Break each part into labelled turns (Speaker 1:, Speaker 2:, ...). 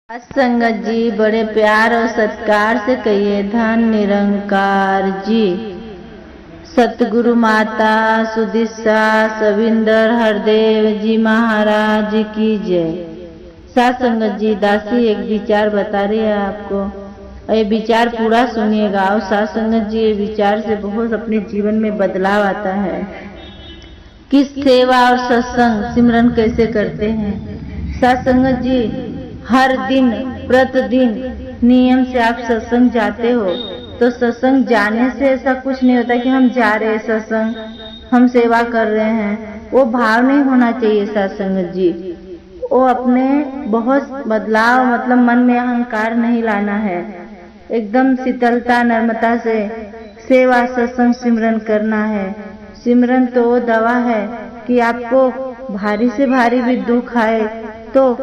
Speaker 1: संगत जी, बड़े प्यार और सत्कार से कहिए धन निरंकार जी। सतगुरु माता सुदिशा सविंदर हरदेव जी महाराज की जय। सात संगत जी, दासी एक विचार बता रही है आपको। ये विचार पूरा सुनिएगा। और सात संगत जी, ये विचार से बहुत अपने जीवन में बदलाव आता है। किस सेवा और सत्संग सिमरन कैसे करते हैं। सात संगत जी, हर दिन प्रतिदिन नियम से आप सत्संग जाते हो तो सत्संग जाने से ऐसा कुछ नहीं होता कि हम जा रहे हैं सत्संग, हम सेवा कर रहे हैं। वो भाव नहीं होना चाहिए सत्संग जी। वो अपने बहुत बदलाव मतलब मन में अहंकार नहीं लाना है। एकदम शीतलता नर्मता से सेवा सत्संग सिमरन करना है। सिमरन तो वो दवा है कि आपको भारी से भारी भी दुख आए तो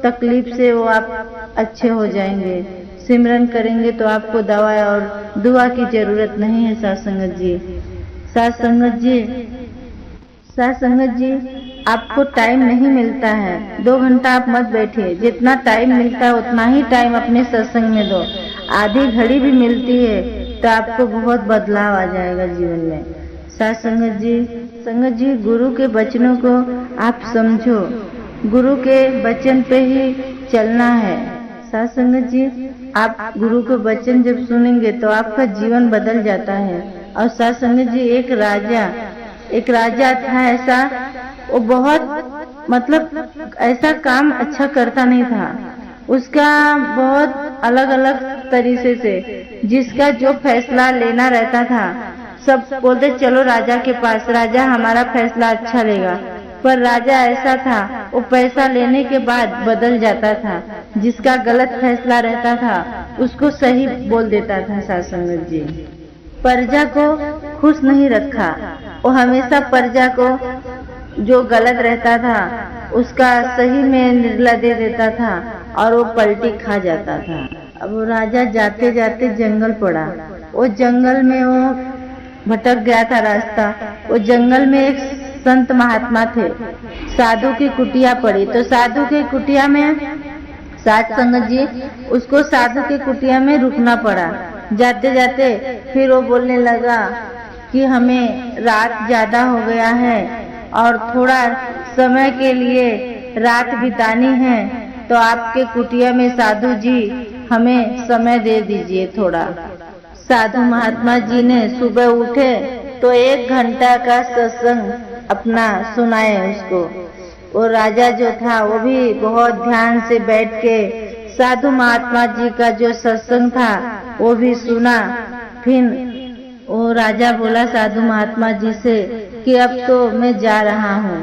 Speaker 1: तकलीफ से वो आप अच्छे हो जाएंगे। सिमरन करेंगे तो आपको दवा और दुआ की जरूरत नहीं है। साथ संगत जी, साथ संगत जी, साथ संगत जी, आपको टाइम नहीं मिलता है 2 घंटा आप मत बैठिए। जितना टाइम मिलता है उतना ही टाइम अपने सत्संग में दो। आधी घड़ी भी मिलती है तो आपको बहुत बदलाव आ जाएगा जीवन में। साथ संगत जी, संगत जी, गुरु के वचनों को आप समझो। गुरु के वचन पे ही चलना है। साथ संगत जी, आप गुरु के वचन जब सुनेंगे तो आपका जीवन बदल जाता है। और साथ संगत जी, एक राजा था ऐसा, वो बहुत मतलब ऐसा काम अच्छा करता नहीं था। उसका बहुत अलग अलग तरीके से जिसका जो फैसला लेना रहता था सब बोलते चलो राजा के पास, राजा हमारा फैसला अच्छा लेगा। पर राजा ऐसा था, वो पैसा लेने के बाद बदल जाता था। जिसका गलत फैसला रहता था उसको सही बोल देता था। साथ संगत जी, प्रजा को खुश नहीं रखा। वो हमेशा प्रजा को जो गलत रहता था उसका सही में निर्णय दे देता था और वो पलटी खा जाता था। अब वो राजा जाते जाते जंगल पड़ा। वो जंगल में वो भटक गया था रास्ता। वो जंगल में एक संत महात्मा थे, साधु की कुटिया पड़ी। तो साधु की कुटिया में साथ संगत जी, उसको साधु की कुटिया में रुकना पड़ा। जाते जाते फिर वो बोलने लगा कि हमें रात ज्यादा हो गया है और थोड़ा समय के लिए रात बितानी है, तो आपके कुटिया में साधु जी हमें समय दे दीजिए थोड़ा। साधु महात्मा जी ने सुबह उठे तो 1 घंटा का सत्संग अपना सुनाए उसको। वो राजा जो था वो भी बहुत ध्यान से बैठ के साधु महात्मा जी का जो सत्संग था वो भी सुना। फिर वो राजा बोला साधु महात्मा जी से कि अब तो मैं जा रहा हूँ,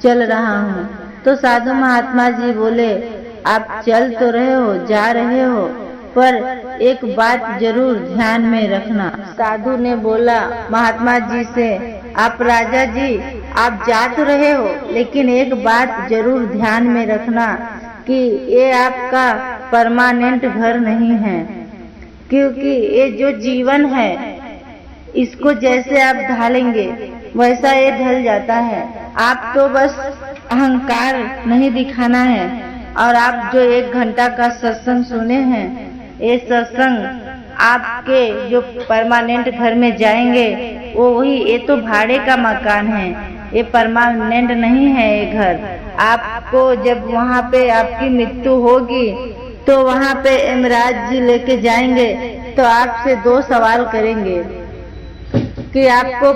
Speaker 1: चल रहा हूँ। तो साधु महात्मा जी बोले आप चल तो रहे हो, जा रहे हो, पर एक बात जरूर ध्यान में रखना। साधु ने बोला महात्मा जी से, आप राजा जी आप जा तो रहे हो, लेकिन एक बात जरूर ध्यान में रखना कि ये आपका परमानेंट घर नहीं है। क्योंकि ये जो जीवन है इसको जैसे आप ढालेंगे वैसा ये ढल जाता है। आप तो बस अहंकार नहीं दिखाना है। और आप जो 1 घंटा का सत्संग सुने हैं, ये सत्संग आपके जो परमानेंट घर में जाएंगे वो वही, ये तो भाड़े का मकान है, ये परमानेंट नहीं है ये घर। आपको जब वहाँ पे आपकी मृत्यु होगी तो वहाँ पे यमराज जी लेके जाएंगे तो आपसे 2 सवाल करेंगे कि आपको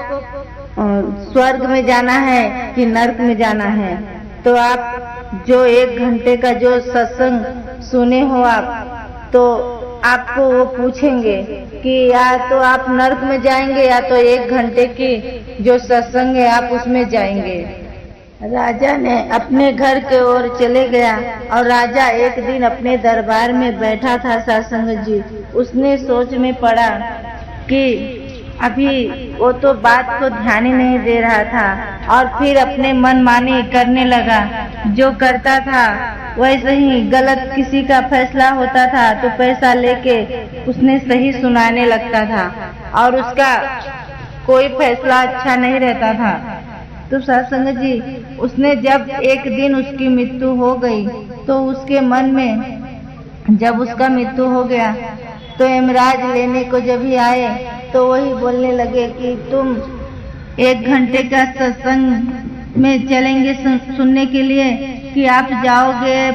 Speaker 1: स्वर्ग में जाना है कि नरक में जाना है। तो आप जो 1 घंटे का जो सत्संग सुने हो आप, तो आपको वो पूछेंगे कि या तो आप नरक में जाएंगे या तो 1 घंटे की जो सत्संग है आप उसमें जाएंगे। राजा ने अपने घर की ओर चले गया और राजा एक दिन अपने दरबार में बैठा था। सत्संग जी, उसने सोच में पड़ा कि अभी वो तो बात को ध्यान ही नहीं दे रहा था और फिर अपने मन मानी करने लगा। जो करता था वैसे ही गलत किसी का फैसला होता था तो पैसा लेके उसने सही सुनाने लगता था और उसका कोई फैसला अच्छा नहीं रहता था। तो सत्संग जी, उसने जब एक दिन उसकी मृत्यु हो गई तो उसके मन में जब उसका मृत्यु हो गया तो यमराज लेने को जब ही आए तो वही बोलने लगे कि तुम 1 घंटे का सत्संग में चलेंगे सुनने के लिए कि आप जाओगे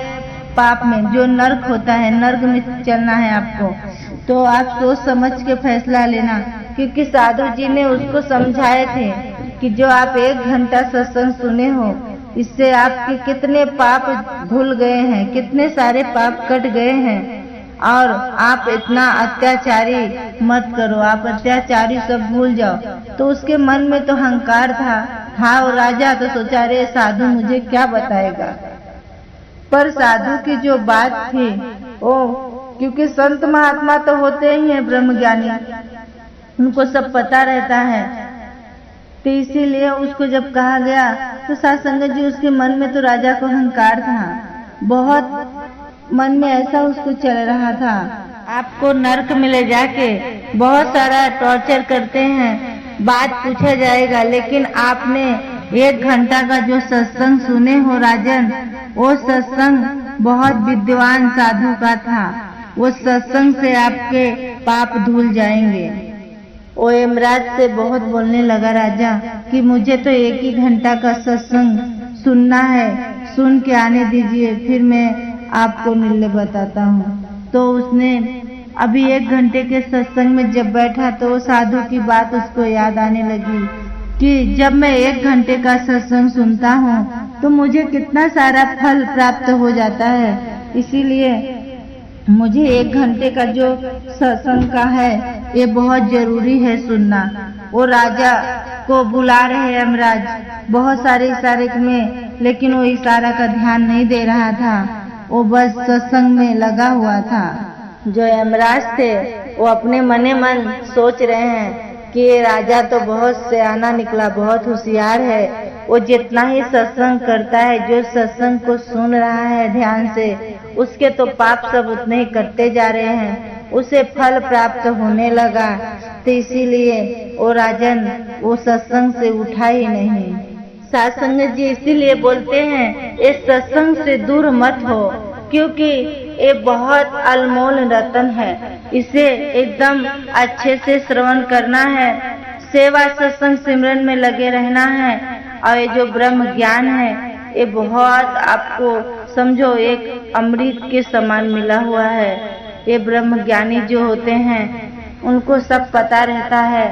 Speaker 1: पाप में, जो नर्क होता है, नर्क में चलना है आपको। तो आप सोच समझ के फैसला लेना, क्योंकि साधु जी ने उसको समझाए थे कि जो आप 1 घंटा सत्संग सुने हो, इससे आपके कितने पाप धुल गए हैं, कितने सारे पाप कट गए हैं। और आप इतना अत्याचारी मत करो, आप अत्याचारी सब भूल जाओ। तो उसके मन में तो अहंकार था और राजा तो सोचा रे साधु मुझे क्या बताएगा। पर साधु की जो बात थी वो, क्योंकि संत महात्मा तो होते ही हैं ब्रह्मज्ञानी, उनको सब पता रहता है, तो इसीलिए उसको जब कहा गया तो साध संगत जी उसके मन में तो राजा को अहंकार था, बहुत मन में ऐसा उसको चल रहा था, आपको नरक में ले जाके बहुत सारा टॉर्चर करते हैं, बात पूछा जाएगा, लेकिन आपने 1 घंटा का जो सत्संग सुने हो राजन, वो सत्संग बहुत विद्वान साधु का था, वो सत्संग से आपके पाप धुल जाएंगे। वो यमराज से बहुत बोलने लगा राजा कि मुझे तो 1 ही घंटा का सत्संग सुनना है, सुन के आने दीजिए, फिर मैं आपको निर्णय बताता हूँ। तो उसने अभी 1 घंटे के सत्संग में जब बैठा तो वो साधु की बात उसको याद आने लगी कि जब मैं 1 घंटे का सत्संग सुनता हूँ तो मुझे कितना सारा फल प्राप्त हो जाता है, इसीलिए मुझे 1 घंटे का जो सत्संग का है ये बहुत जरूरी है सुनना। वो राजा को बुला रहे यमराज बहुत सारे इशारे में, लेकिन वो इशारा का ध्यान नहीं दे रहा था, वो बस सत्संग में लगा हुआ था। जो यमराज थे वो अपने मने मन सोच रहे हैं कि ये राजा तो बहुत सयाना निकला, बहुत होशियार है, वो जितना ही सत्संग करता है, जो सत्संग को सुन रहा है ध्यान से, उसके तो पाप सब उतने ही करते जा रहे हैं, उसे फल प्राप्त होने लगा। तो इसीलिए वो राजन वो सत्संग से उठा ही नहीं। साध संगत जी इसीलिए बोलते हैं इस सत्संग से दूर मत हो, क्योंकि ये बहुत अनमोल रतन है, इसे एकदम अच्छे से श्रवण करना है, सेवा सत्संग सिमरन में लगे रहना है। और ये जो ब्रह्म ज्ञान है ये बहुत आपको समझो एक अमृत के समान मिला हुआ है। ये ब्रह्म ज्ञानी जो होते हैं उनको सब पता रहता है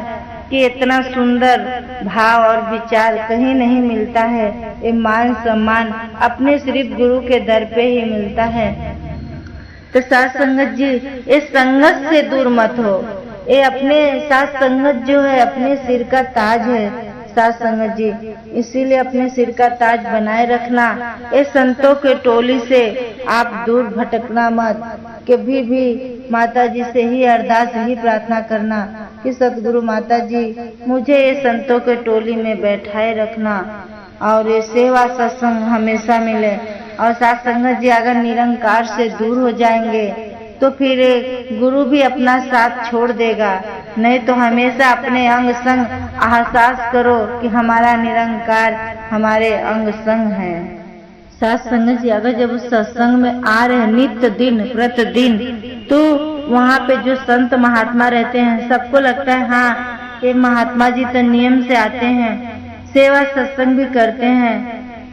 Speaker 1: कि इतना सुंदर भाव और विचार कहीं नहीं मिलता है, ये मान सम्मान अपने सिर्फ गुरु के दर पे ही मिलता है। तो साध संगत जी इस संगत से दूर मत हो, ये अपने साध संगत जो है अपने सिर का ताज है साध संगत जी, इसीलिए अपने सिर का ताज बनाए रखना। इस संतों के टोली से आप दूर भटकना मत, कभी भी माता जी से ही अरदास ही प्रार्थना करना कि सतगुरु माता जी मुझे ये संतों के टोली में बैठाए रखना और ये सेवा सत्संग हमेशा मिले। और साध संगत जी अगर निरंकार से दूर हो जाएंगे तो फिर गुरु भी अपना साथ छोड़ देगा, नहीं तो हमेशा अपने अंग संग एहसास करो कि हमारा निरंकार हमारे अंग संग है। साध संगत जी अगर जब उस सत्संग में आ रहे नित्य दिन प्रतिदिन, तो वहाँ पे जो संत महात्मा रहते हैं सबको लगता है हाँ ये महात्मा जी तो नियम से आते हैं, सेवा सत्संग भी करते हैं,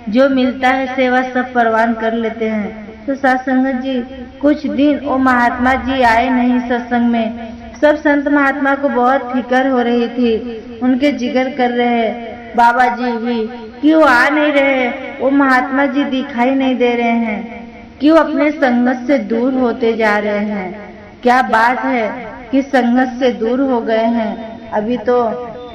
Speaker 1: जो मिलता है सेवा सब परवान कर लेते हैं। तो साध संगत जी कुछ दिन वो महात्मा जी आए नहीं सत्संग में, सब संत महात्मा को बहुत फिक्र हो रही थी, उनके जिक्र कर रहे बाबा जी भी क्यों आ नहीं रहे, वो महात्मा जी दिखाई नहीं दे रहे हैं, क्यों अपने संगत से दूर होते जा रहे हैं, क्या बात है कि संगत से दूर हो गए हैं। अभी तो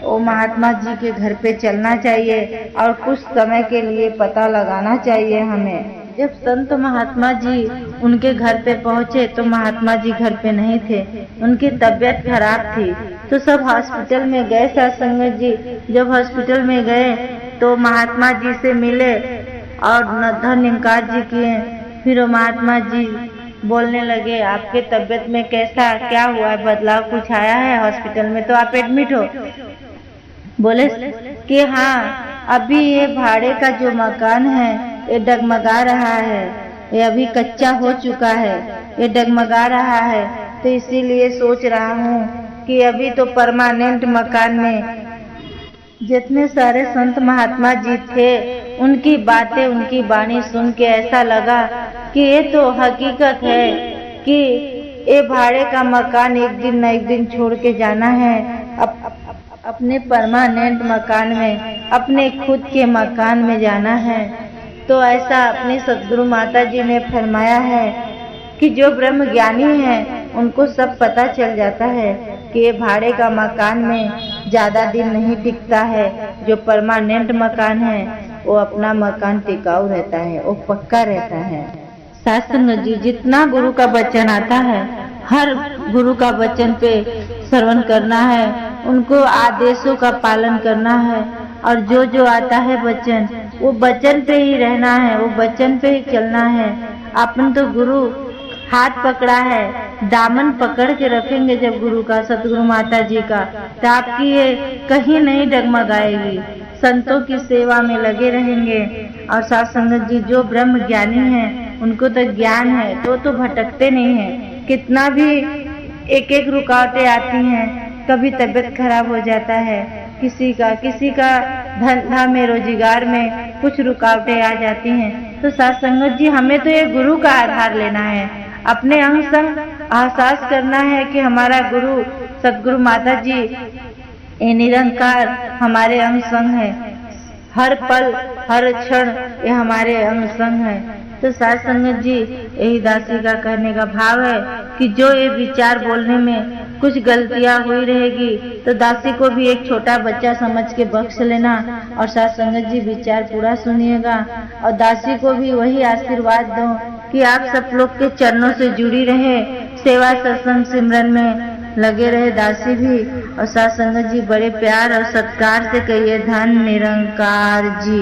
Speaker 1: वो महात्मा जी के घर पे चलना चाहिए और कुछ समय के लिए पता लगाना चाहिए हमें। जब संत महात्मा जी उनके घर पे पहुँचे तो महात्मा जी घर पे नहीं थे, उनकी तबीयत खराब थी, तो सब हॉस्पिटल में गए। साध संगत जी जब हॉस्पिटल में गए तो महात्मा जी से मिले और धन्यवाद जी किए। फिर वो महात्मा जी बोलने लगे आपके तबीयत में कैसा क्या हुआ है, बदलाव कुछ आया है हॉस्पिटल में, तो आप एडमिट हो। बोले कि हाँ अभी ये भाड़े का जो मकान है ये डगमगा रहा है, ये अभी कच्चा हो चुका है, ये डगमगा रहा है, तो इसीलिए सोच रहा हूँ कि अभी तो परमानेंट मकान में जितने सारे संत महात्मा जी थे, उनकी बातें, उनकी वाणी सुन के ऐसा लगा कि ये तो हकीकत है कि ये भाड़े का मकान एक दिन न एक दिन छोड़ के जाना है, अपने परमानेंट मकान में, अपने खुद के मकान में जाना है। तो ऐसा अपनी सद्गुरु माता जी ने फरमाया है कि जो ब्रह्म ज्ञानी है उनको सब पता चल जाता है कि ये भाड़े का मकान में ज़्यादा दिन नहीं टिकता है। जो परमानेंट मकान है वो अपना मकान टिकाऊ रहता है, वो पक्का रहता है। साथ संगत जी, जितना गुरु का वचन आता है, हर गुरु का वचन पे श्रवण करना है, उनको आदेशों का पालन करना है, और जो जो आता है वचन, वो वचन पे ही रहना है, वो वचन पे ही चलना है। अपन तो गुरु हाथ पकड़ा है, दामन पकड़ के रखेंगे जब गुरु का, सतगुरु माता जी का, तो आपकी ये कहीं नहीं डगमगाएगी। संतों की सेवा में लगे रहेंगे। और साथ संगत जी, जो ब्रह्म ज्ञानी हैं उनको तो ज्ञान है, तो भटकते नहीं हैं। कितना भी एक एक रुकावटें आती हैं, कभी तबीयत खराब हो जाता है, किसी का धंधा में, रोजगार में कुछ रुकावटें आ जाती हैं, तो साथ संगत जी हमें तो ये गुरु का आधार लेना है, अपने अंग संग एहसास करना है कि हमारा गुरु सतगुरु माता जी ये निरंकार हमारे अंग संग है, हर पल हर क्षण ये हमारे अंग संग है। तो साथ संगत जी, यही दासी का कहने का भाव है कि जो ये विचार बोलने में कुछ गलतियां हुई रहेगी तो दासी को भी एक छोटा बच्चा समझ के बख्श लेना, और साथ संगत जी विचार पूरा सुनिएगा, और दासी को भी वही आशीर्वाद दो कि आप सब लोग के चरणों से जुड़ी रहे, सेवा सत्संग सिमरन में लगे रहे दासी भी। और साथ संगत जी बड़े प्यार और सत्कार से कहिए धन निरंकार जी।